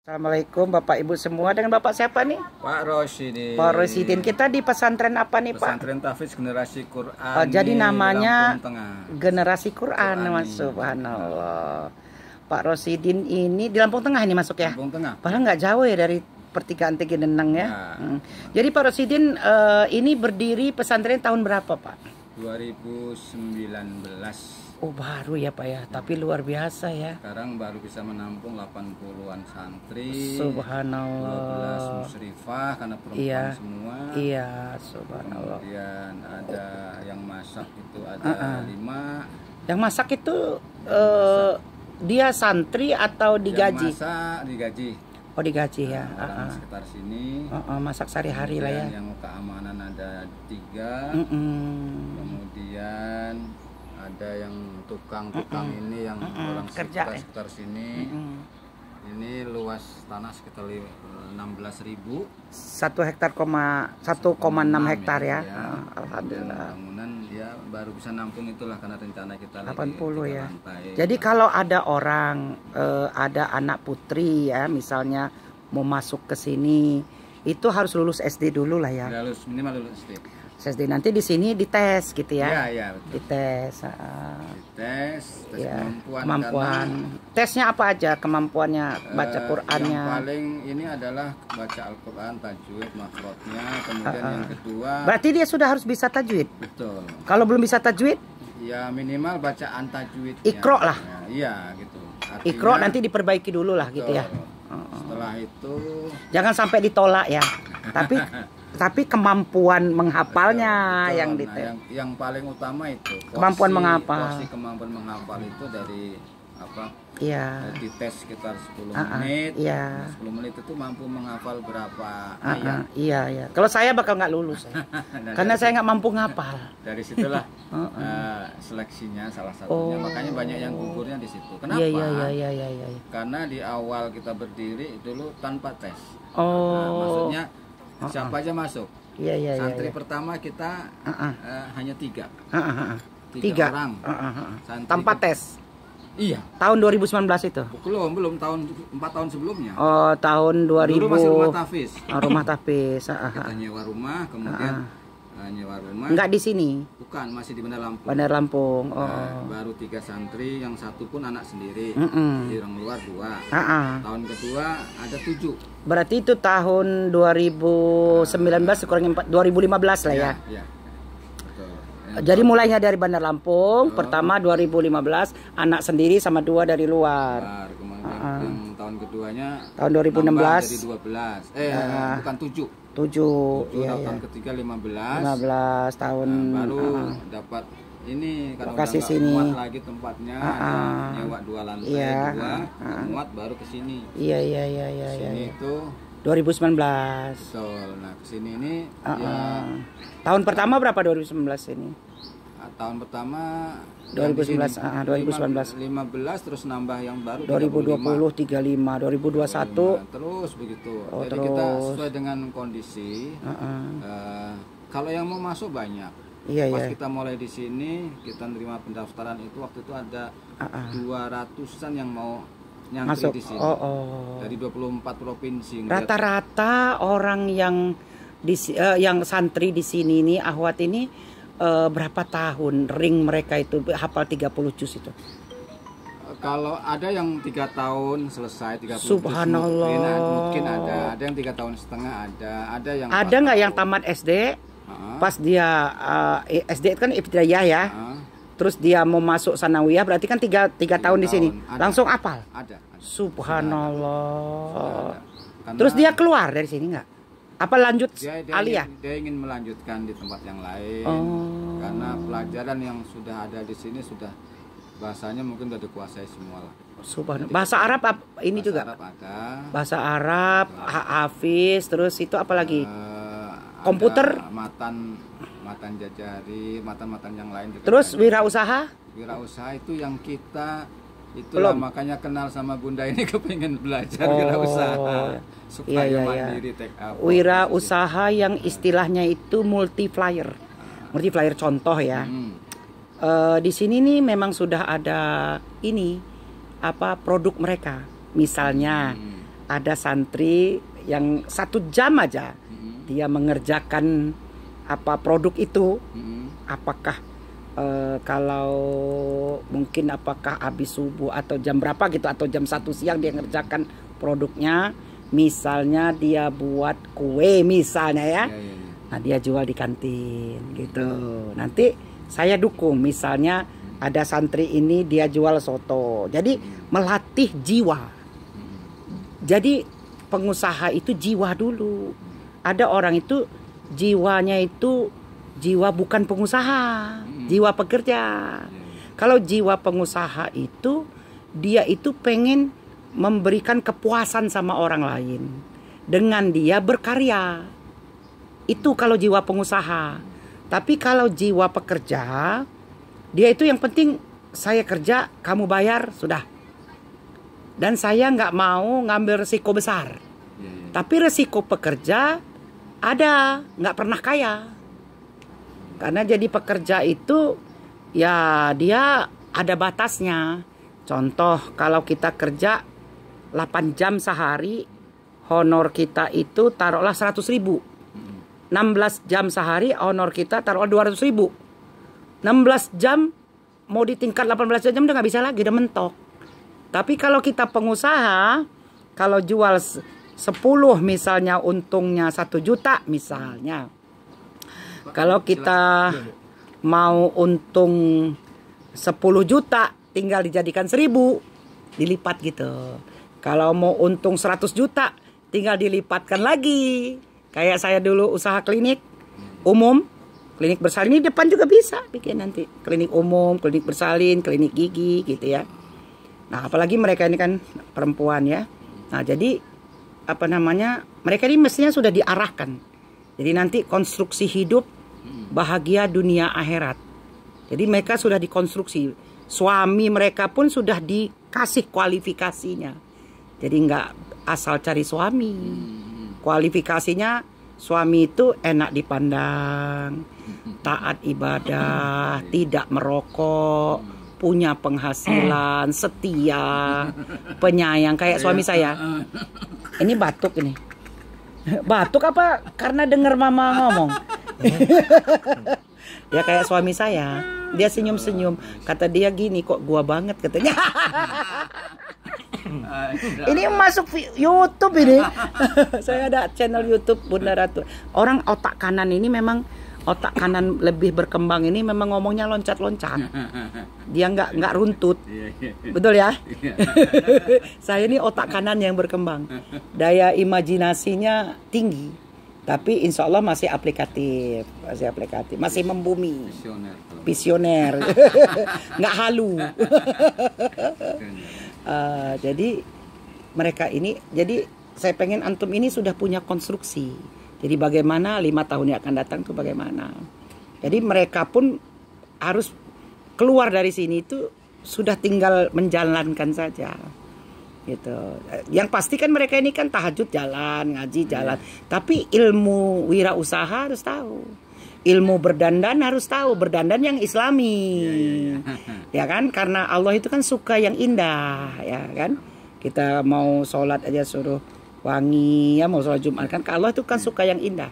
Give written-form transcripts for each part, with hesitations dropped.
Assalamualaikum Bapak Ibu semua. Dengan Bapak siapa nih? Pak Rosidin. Pak Rosidin. Kita di pesantren apa nih Pak? Pesantren Tahfiz Generasi Quran. Oh, jadi namanya Generasi Quran, Quran. Subhanallah. Pak Rosidin ini di Lampung Tengah ini masuk ya? Lampung Tengah. Padahal nggak jauh ya dari pertigaan Tegi Denang ya. Jadi Pak Rosidin ini berdiri pesantren tahun berapa Pak? 2019. Oh baru ya Pak ya, tapi luar biasa ya. Sekarang baru bisa menampung 80-an santri. Subhanallah. 12 musyrifah karena perempuan Iya. semua. Iya, subhanallah. Kemudian ada yang masak itu ada 5. Yang masak itu dia santri atau digaji? Yang masak digaji. Oh digaji ya. Orang sekitar sini. Masak sehari-hari lah ya. Yang keamanan ada 3. Kemudian ada yang tukang-tukang ini yang orang sekitar sini. Ini luas tanah sekitar 16.000. 1,6 hektar ya. Alhamdulillah. Bangunan ya baru bisa nampung itulah karena rencana kita 80 lagi ya. lantai. Jadi kalau ada orang ada anak putri ya misalnya mau masuk ke sini itu harus lulus SD dulu lah ya. Lulus minimal lulus SD. SD nanti di sini dites gitu ya. Iya, betul. Dites. Tes Ya, kemampuan. Tesnya apa aja kemampuannya baca Qur'annya? Yang paling ini adalah baca Al-Qur'an, tajwid, makhrajnya, kemudian yang kedua. Berarti dia sudah harus bisa tajwid. Betul. Kalau belum bisa tajwid? Ya minimal bacaan tajwid. Iqra lah. Iya gitu. Artinya, Iqra nanti diperbaiki dulu lah gitu ya. Setelah itu jangan sampai ditolak ya. Tapi kemampuan menghafalnya betul. yang Nah, detail. yang paling utama itu Kemampuan menghafal. Kemampuan menghafal itu dari apa? Iya. Di tes sekitar 10 menit. Iya. 10 menit itu mampu menghafal berapa ayat. Iya. Kalau saya bakal nggak lulus ya. Karena saya nggak mampu ngapal. Dari situlah seleksinya salah satunya. Makanya banyak yang gugurnya di situ. Kenapa? Iya. Karena di awal kita berdiri dulu tanpa tes. Oh. Maksudnya siapa aja masuk. Iya. Santri pertama kita hanya 3. 3 orang. Tanpa tes. Iya. Tahun 2019 itu. Belum tahun 4 tahun sebelumnya. Oh, tahun 2000. Dulu masih rumah tahfiz. Rumah tahfiz. Kita nyewa rumah, kemudian nyewa rumah. Enggak di sini. Bukan, masih di Bandar Lampung. Bandar Lampung. Baru 3 santri, yang 1 pun anak sendiri. Di orang luar 2. Tahun kedua ada 7. Berarti itu tahun 2019 kurang 2015 lah ya. Iya. Jadi mulainya dari Bandar Lampung, pertama 2015 anak sendiri sama 2 dari luar. Kemudian tahun keduanya tahun 2016 jadi 12. Bukan 7. 7. Iya. Tahun ketiga 15. 15 tahun. Baru dapat ini karena lokasi udah sini. Muat lagi tempatnya, nyewa 2 lantai, 2 muat baru ke sini. Iya. Sini itu 2019. Betul. Nah, kesini ini tahun pertama berapa 2019 ini? Tahun pertama 2019, 15 terus nambah yang baru 2020 35, 2021 terus begitu. Jadi terus. kita sesuai dengan kondisi. Kalau yang mau masuk banyak. Pas kita mulai di sini, kita nerima pendaftaran itu waktu itu ada 200-an yang mau nyantri masuk di sini. Dari 24 provinsi. Rata-rata orang yang santri di sini nih, akhwat ini berapa tahun ring mereka itu hafal 30 juz itu? Kalau ada yang 3 tahun selesai 30 Subhanallah. Mungkin ada yang 3 tahun setengah ada yang nggak yang tamat SD? Pas dia SD kan ibtidaiyah ya. Terus dia mau masuk sanawiyah berarti kan 3 tahun di sini. Langsung hafal. Ada. Subhanallah. Terus dia keluar dari sini nggak? Apa lanjut aliyah? Dia ingin melanjutkan di tempat yang lain. Karena pelajaran yang sudah ada di sini sudah bahasanya mungkin sudah dikuasai semua lah. Subhanallah. Bahasa Arab ini juga? Arab ada. Bahasa Arab, Hafiz, terus itu apa lagi? Komputer? Matan jajari, matan yang lain juga. Terus wirausaha? Wirausaha itu yang kita itulah makanya kenal sama Bunda ini kepengen belajar wirausaha supaya mandiri take up. Wirausaha yang istilahnya itu multiplier contoh ya. Di sini nih memang sudah ada ini produk mereka, misalnya ada santri yang 1 jam aja dia mengerjakan produk itu, apakah kalau mungkin apakah habis subuh atau jam berapa gitu, atau jam 1 siang dia ngerjakan produknya. Misalnya dia buat kue misalnya ya, nah dia jual di kantin gitu. Nanti saya dukung, misalnya ada santri ini dia jual soto, jadi melatih jiwa. Jadi pengusaha itu jiwa dulu. Ada orang itu jiwanya itu jiwa bukan pengusaha, jiwa pekerja. Kalau jiwa pengusaha itu dia itu pengen memberikan kepuasan sama orang lain dengan dia berkarya. Itu kalau jiwa pengusaha. Tapi kalau jiwa pekerja, dia itu yang penting saya kerja, kamu bayar, sudah. Dan saya nggak mau ngambil resiko besar. Tapi resiko pekerja ada, nggak pernah kaya. Karena jadi pekerja itu ya dia ada batasnya. Contoh kalau kita kerja 8 jam sehari, honor kita itu taruhlah 100.000. 16 jam sehari, honor kita taruhlah 200.000. 16 jam mau ditingkat 18 jam udah nggak bisa lagi, udah mentok. Tapi kalau kita pengusaha, kalau jual 10 misalnya untungnya 1 juta misalnya. Kalau kita mau untung 10 juta tinggal dijadikan 1.000, dilipat gitu. Kalau mau untung 100 juta tinggal dilipatkan lagi. Kayak saya dulu usaha klinik umum, klinik bersalin, di depan juga bisa bikin nanti. Klinik umum, klinik bersalin, klinik gigi gitu ya. Nah, apalagi mereka ini kan perempuan ya. Nah, jadi mereka ini mestinya sudah diarahkan. Jadi nanti konstruksi hidup bahagia dunia akhirat. Jadi mereka sudah dikonstruksi. Suami mereka pun sudah dikasih kualifikasinya. Jadi nggak asal cari suami. Kualifikasinya suami itu enak dipandang, taat ibadah, tidak merokok, punya penghasilan, setia, penyayang kayak suami saya. Ini batuk ini. Batuk apa? Karena dengar mama ngomong. Dia kayak suami saya. Dia senyum-senyum. Kata dia gini, kok gua banget katanya. Ini masuk YouTube ini. Saya ada channel YouTube Bunda Ratu. Orang otak kanan ini memang otak kanan lebih berkembang ini memang ngomongnya loncat-loncat. Dia nggak runtut. Betul ya? Saya ini otak kanan yang berkembang. Daya imajinasinya tinggi. Tapi insya Allah masih aplikatif. Masih membumi. Visioner. Nggak halu. Jadi mereka ini, jadi saya pengen antum ini sudah punya konstruksi. Jadi bagaimana 5 tahun yang akan datang itu bagaimana. Jadi mereka pun harus keluar dari sini itu sudah tinggal menjalankan saja. Gitu. Yang pasti kan mereka ini kan tahajud jalan, ngaji jalan. Tapi ilmu wirausaha harus tahu. Ilmu berdandan harus tahu, berdandan yang islami. Ya kan? Karena Allah itu kan suka yang indah, ya kan? Kita mau sholat aja suruh wangi, ya mau sholat Jumat kan Allah itu kan suka yang indah.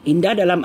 Indah dalam